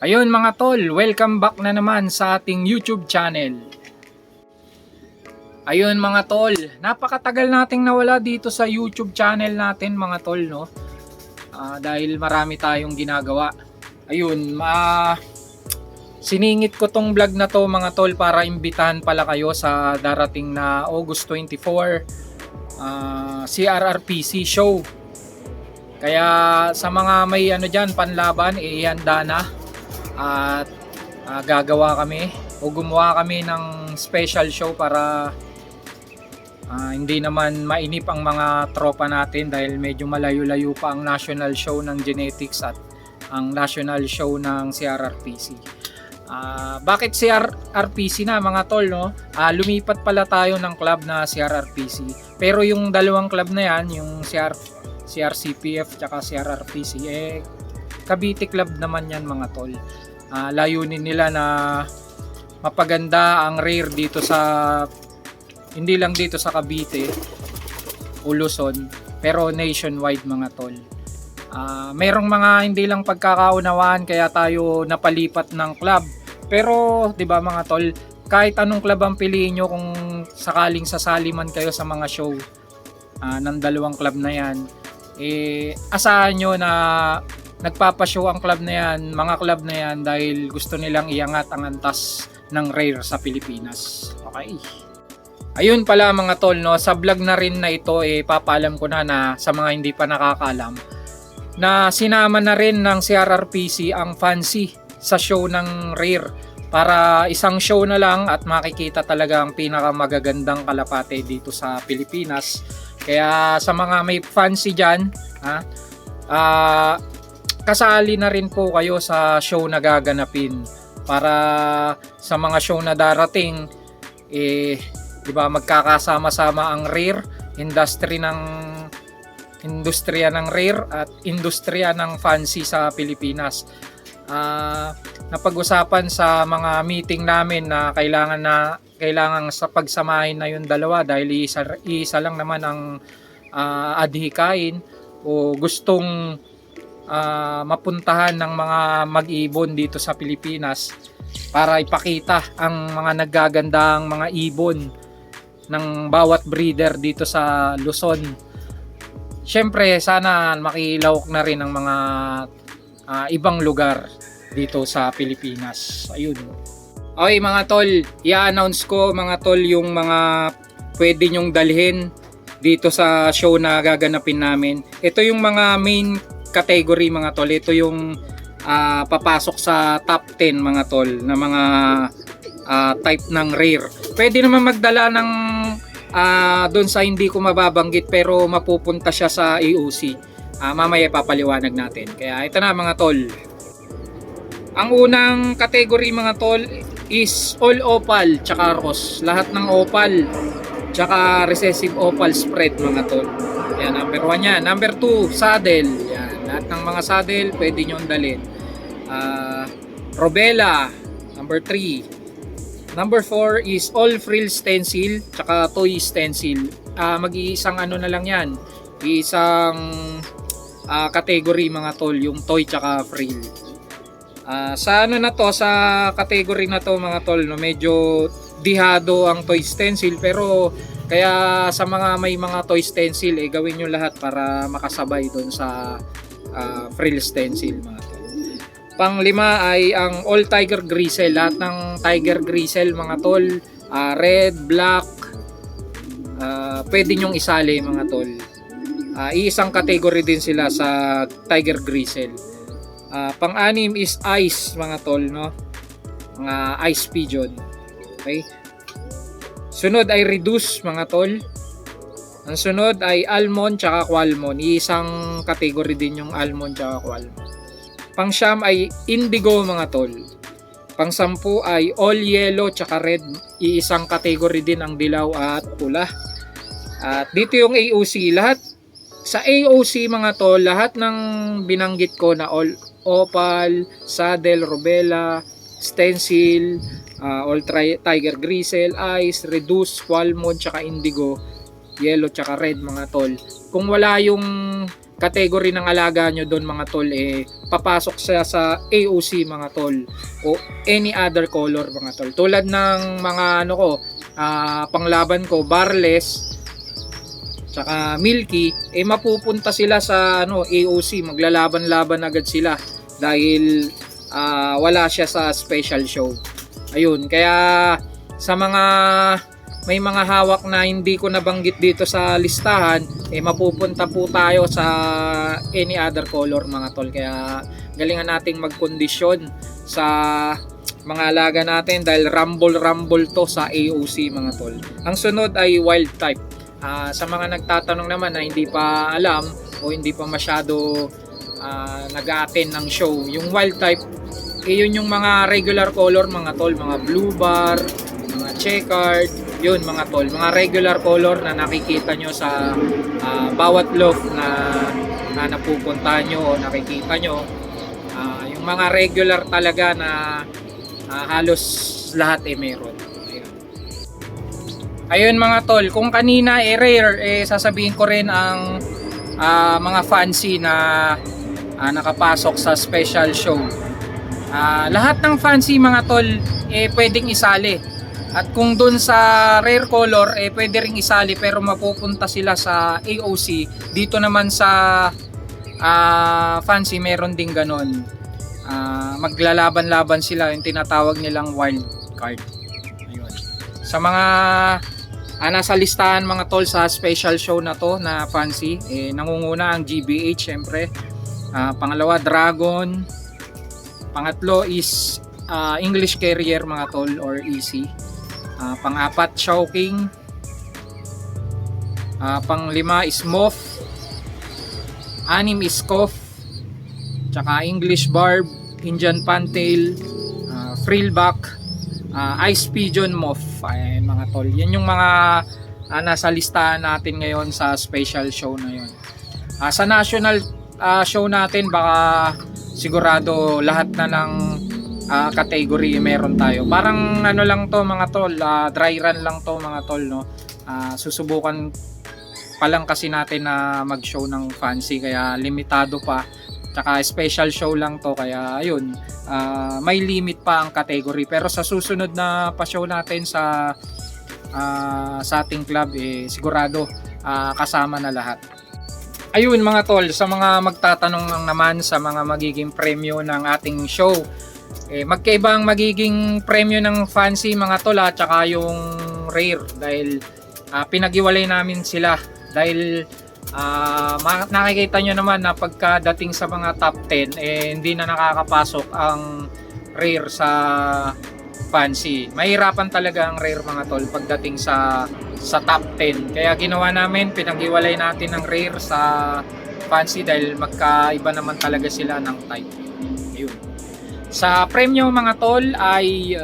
Ayun mga tol, welcome back na naman sa ating YouTube channel. Ayun mga tol, napakatagal nating nawala dito sa YouTube channel natin mga tol, no? Dahil marami tayong ginagawa. Ayun, siningit ko tong vlog na to mga tol para imbitahan pala kayo sa darating na August 24 CRRPC show. Kaya sa mga may dyan panlaban, ihanda na at gagawa kami o gumawa kami ng special show para hindi naman mainip ang mga tropa natin dahil medyo malayo-layo pa ang national show ng Genetics at ang national show ng CRRPC. Bakit CRRPC na mga tol, no? Lumipat pala tayo ng club na CRRPC, pero yung dalawang club na yan, yung CRCPF tsaka CRRPC, Cavite Club naman yan mga tol. Layunin nila na mapaganda ang rare dito sa, hindi lang dito sa Cavite o Luzon, pero nationwide mga tol. Merong mga hindi lang pagkakaunawaan kaya tayo napalipat ng club, pero 'di ba mga tol, kahit anong club ang piliin nyo, kung sakaling sasali man kayo sa mga show ng dalawang club na yan, asahan nyo na nagpapashow ang club na yan, mga club na yan, dahil gusto nilang iangat ang antas ng rare sa Pilipinas. Okay. Ayun pala mga tol, no, sa vlog na rin na ito, papaalam ko na sa mga hindi pa nakakaalam, na sinama na rin ng CRRPC ang Fancy sa show ng rare, para isang show na lang at makikita talaga ang pinakamagagandang kalapate dito sa Pilipinas. Kaya sa mga may Fancy dyan, kasali na rin po kayo sa show na gaganapin, para sa mga show na darating, di ba, magkakasama-sama ang rare, industriya ng rare at industriya ng Fancy sa Pilipinas. Napag-usapan sa mga meeting namin na kailangan sa pagsamahin na yung dalawa, dahil isa lang naman ang adhikain o gustong mapuntahan ng mga mag-ibon dito sa Pilipinas, para ipakita ang mga naggagandang mga ibon ng bawat breeder dito sa Luzon. Siyempre sana makilawak na rin ang mga ibang lugar dito sa Pilipinas. Ayun. Okay mga tol, i-announce ko mga tol yung mga pwede nyong dalhin dito sa show na gaganapin namin. Ito yung mga main category mga tol. Ito yung papasok sa top 10 mga tol na mga type ng rare. Pwede naman magdala ng doon sa hindi ko mababanggit, pero mapupunta siya sa AOC. Mamaya papaliwanag natin. Kaya ito na mga tol. Ang unang category mga tol is all opal tsaka ross. Lahat ng opal tsaka recessive opal spread mga tol. Yan, number 1 yan. Number 2, saddle. Yan, lahat ng mga saddle pwede nyo dalhin. Robela, number 3. Number 4 is all frill stencil tsaka toy stencil. Mag-iisang na lang yan. Isang category mga tol, yung toy tsaka frill. Sa na to, sa category na to mga tol, no, medyo dihado ang toy stencil, pero kaya sa mga may mga toy stencil, gawin nyo lahat para makasabay doon sa frill stencil mga tol. Pang-5 ay ang all tiger gristle. Lahat ng tiger gristle mga tol, red, black, pwede nyong isali mga tol. Iisang category din sila sa tiger gristle. Pang-6 is ice mga tol, no? Mga ice pigeon. Okay? Sunod ay reduce mga tol. Ang sunod ay almond tsaka qualmon. Iisang category din yung almond tsaka qualmon. Pang-9 ay indigo mga tol. Pang-10 ay all yellow tsaka red. Iisang category din ang dilaw at pula. At dito yung AOC. Lahat sa AOC mga tol, lahat ng binanggit ko na all opal, saddle, robela, stencil, all tiger gristle, ice, reduce, qualmon, tsaka indigo, yellow tsaka red mga tol. Kung wala yung category ng alaga nyo doon mga tol, papasok siya sa AOC mga tol o any other color mga tol. Tulad ng mga panglaban ko, Barles tsaka Milky, mapupunta sila sa AOC, maglalaban-laban agad sila dahil wala siya sa special show. Ayun, kaya sa mga may mga hawak na hindi ko nabanggit dito sa listahan, mapupunta po tayo sa any other color mga tol. Kaya galingan nating magkondisyon sa mga alaga natin dahil rumble to sa AOC mga tol. Ang sunod ay wild type. Sa mga nagtatanong naman na hindi pa alam o hindi pa masyado nag-a-attend ng show, yung wild type, yun yung mga regular color mga tol, mga blue bar, mga checkered, yun mga tol, mga regular color na nakikita nyo sa bawat loft na napupuntahan nyo o nakikita nyo. Yung mga regular talaga na halos lahat meron. Ayun mga tol, kung kanina rare, sasabihin ko rin ang mga fancy na nakapasok sa special show. Lahat ng fancy mga tol pwedeng isali. At kung dun sa rare color pwede ring isali pero mapupunta sila sa AOC. Dito naman sa fancy meron ding ganon. Maglalaban-laban sila, yung tinatawag nilang wild card. Ayun. Sa mga nasa listahan mga tol sa special show na to na fancy, nangunguna ang GBH syempre. Pangalawa Dragon. Pangatlo is English Carrier mga tol or EC. Pang-apat Chowking. Pang-lima is Moth. Anim is Cough. Tsaka English Barb, Indian Pantail, Frillback, Ice Pigeon Moth. Ayan mga tol. Yan yung mga nasa listahan natin ngayon sa special show na yun. Sa national show natin baka sigurado lahat na ng category meron tayo. Parang lang to mga tol, dry run lang to mga tol, no. Susubukan pa lang kasi natin na mag-show ng fancy kaya limitado pa. Tsaka special show lang to kaya ayun, may limit pa ang category. Pero sa susunod na pa-show natin sa ating club sigurado kasama na lahat. Ayun mga tol, sa mga magtatanong lang naman sa mga magiging premyo ng ating show, magkaiba ang magiging premyo ng fancy mga tol at saka yung rare dahil pinag-iwalay namin sila dahil nakikita nyo naman na pagkadating sa mga top 10 hindi na nakakapasok ang rare sa fancy. Mahirapan talaga ang rare mga tol pagdating sa top 10. Kaya ginawa namin, pinag-iwalay natin ang rare sa fancy dahil magkaiba naman talaga sila ng type. Ayun. Sa premyo mga tol ay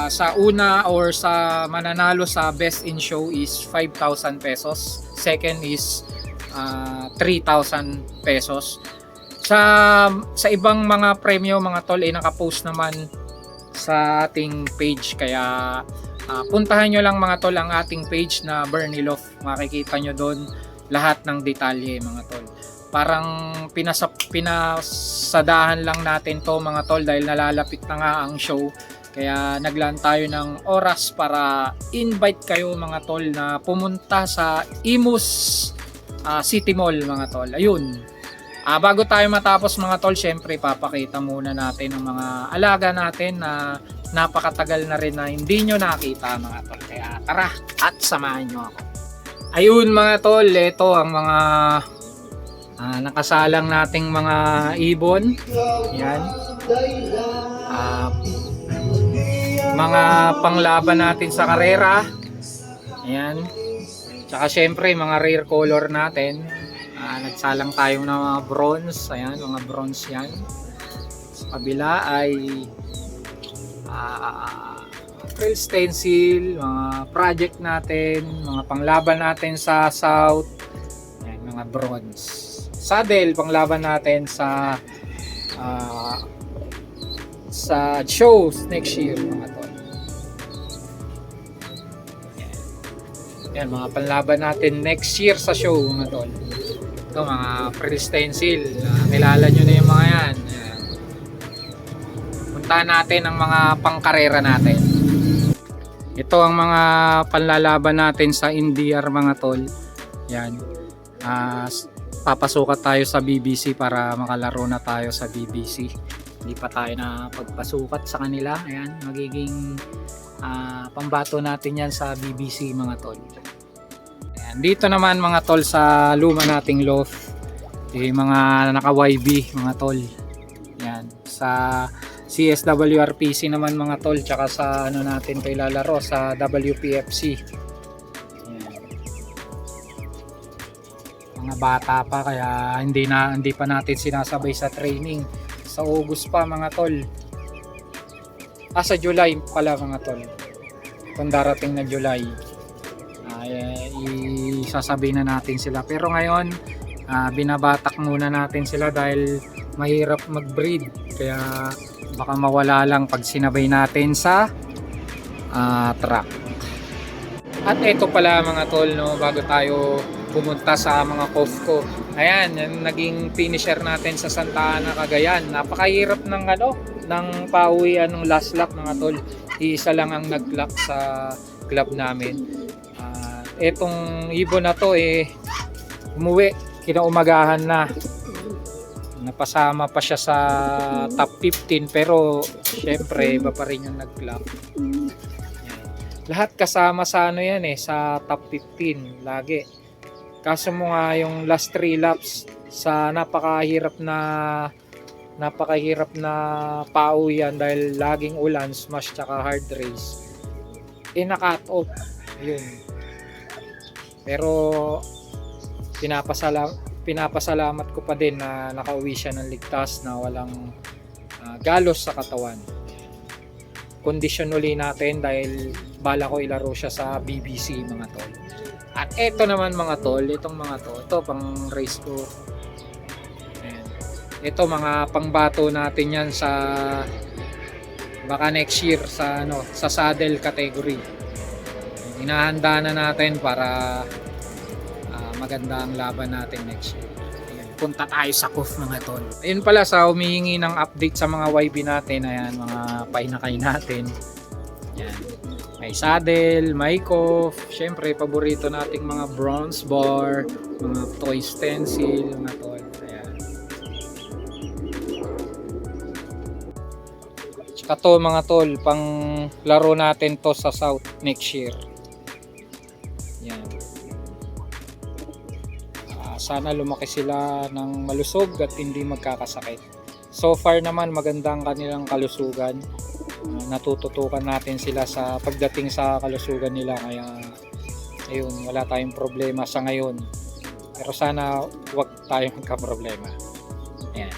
sa una or sa mananalo sa best in show is 5,000 pesos. Second is 3,000 pesos. Sa ibang mga premyo mga tol nakapost naman sa ating page kaya puntahan nyo lang mga tol ang ating page na Bernie Loft. Makikita nyo doon lahat ng detalye mga tol. Parang pinasadahan lang natin to mga tol dahil nalalapit na nga ang show. Kaya naglaan tayo ng oras para invite kayo mga tol na pumunta sa Imus City Mall mga tol. Ayun. Bago tayo matapos mga tol, syempre papakita muna natin ang mga alaga natin na napakatagal na rin na hindi nyo nakita mga tol. Kaya tara at samahan nyo ako. Ayun mga tol, ito ang mga nakasalang nating mga ibon. Yan. Mga panglaban natin sa karera. Ayan. Tsaka syempre mga rare color natin. Nagsalang tayo ng mga bronze. Ayan, mga bronze yan. Sa kabila ay frill stencil, mga project natin, mga panglaban natin sa south. Ayan, mga bronze. Saddle, panglaban natin sa shows next year mga tol. Yan, mga panlaban natin next year sa show mga tol. Ito mga pre-stencil. Kilala nyo na yung mga yan. Ayan. Puntahan natin ang mga pangkarera natin. Ito ang mga panlalaban natin sa NDR mga tol. Yan. Papasukat tayo sa BBC para makalaro na tayo sa BBC. Hindi pa tayo na pagpasukat sa kanila. Ayan, magiging pambato natin yan sa BBC mga tol. Ayan, dito naman mga tol sa luma nating loft, mga naka YB mga tol. Ayan, sa CSWRPC naman mga tol, tsaka sa ano natin ito ilalaro sa WPFC. Ayan. Mga bata pa kaya hindi pa natin sinasabay sa training. Sa August pa mga tol. Sa July pala mga tol. Kung darating na July, isasabi na natin sila. Pero ngayon, binabatak muna natin sila dahil mahirap mag-breed. Kaya baka mawala lang pag sinabay natin sa track. At ito pala mga tol, no, bago tayo pumunta sa mga Kofco. Ayan, yung naging finisher natin sa Santa Ana, Cagayan. Napakahirap ng ng pauwian ng last lap mga tol. Iisa lang ang nag-lock sa club namin. Etong ibon na to umuwi, kinaumagahan na. Napasama pa siya sa top 15 pero syempre iba pa rin yung nag-lock. Lahat kasama sa yan sa top 15 lagi. Kaso mo nga yung last 3 laps sa napakahirap na pauwian dahil laging ulan, smash tsaka hard race. Na-cut off. Yun. Pero pinapasalamat ko pa din na nakauwi siya ng ligtas na walang galos sa katawan. Condition uli natin dahil bala ko ilaro siya sa BBC mga tol. At eto naman mga tol, ito pang race ko. Ayan. Ito mga pangbato natin yan sa baka next year sa saddle category. Inahanda na natin para maganda ang laban natin next year. Ayan, punta tayo sa KOF mga tol. Ayun pala, sa humihingi ng update sa mga YB natin, ayan, mga painakay natin. Ayan. May saddle, may KOF, syempre paborito nating mga bronze bar, mga toy stencil, mga tol. Ayan. Tsaka to mga tol, pang laro natin to sa South next year. Ayan. Sana lumaki sila ng malusog at hindi magkakasakit. So far naman maganda ang kanilang kalusugan. Natututukan natin sila sa pagdating sa kalusugan nila, kaya ayun, wala tayong problema sa ngayon, pero sana wag tayong magka-problema. Ayan.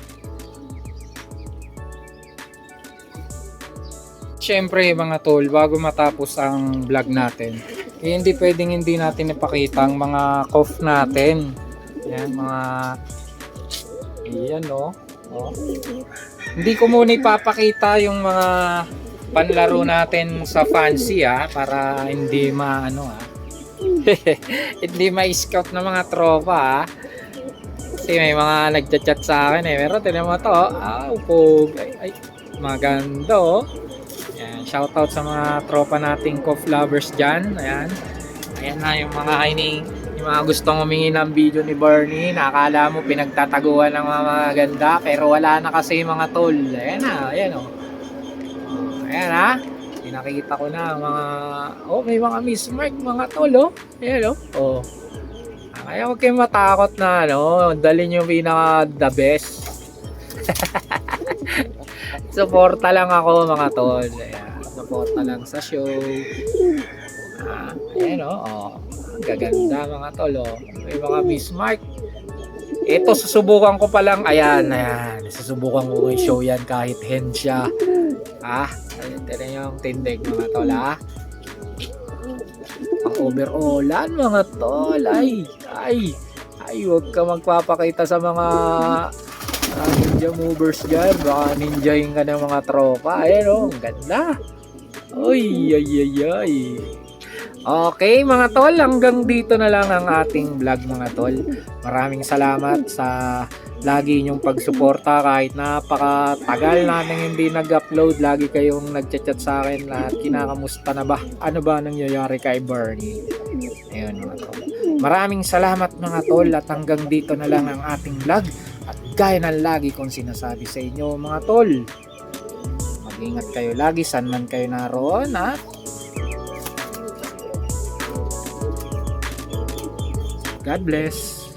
Syempre mga tol, bago matapos ang vlog natin, hindi pwedeng hindi natin ipakita ang mga KOF natin. Ayan, mga ayan oh. Hindi ko muna ipapakita yung mga panlaro natin sa fancy para hindi hindi ma-scout ng mga tropa kasi may mga nagchat-chat sa akin pero tinan mo to upog ay maganda Ayan, shoutout sa mga tropa nating KOF lovers dyan. Ayan na yung mga yung mga gustong humingi ng video ni Bernie, nakakala mo pinagtataguan ng mga maganda pero wala na kasi mga tol. Ayan pinakita ko na mga may mga mismark mga tol ayan kaya huwag kayong matakot na dalhin yung pinaka the best. Suporta lang ako mga tol. Ayan, suporta lang sa show. Ayan ang gaganda mga tol may mga bismarck. Ito susubukan ko pa lang. Ayan susubukan ko i-show yan kahit hen siya. Ito yung tindig mga tol ang overallan mga tol. Ay huwag ka magpapakita sa mga ninja movers dyan, baka ninjahin ka ng mga tropa. Ayan ang ganda. Ay Okay mga tol, hanggang dito na lang ang ating vlog mga tol. Maraming salamat sa lagi nyong pagsuporta kahit napakatagal natin hindi nag-upload. Lagi kayong nagchat-chat sa akin at kinakamusta na ba? Ano ba nangyayari kay Bernie? Ayun mga tol. Maraming salamat mga tol at hanggang dito na lang ang ating vlog. At gaya ng lagi kong sinasabi sa inyo mga tol, mag-ingat kayo lagi saan man kayo naroon at God bless.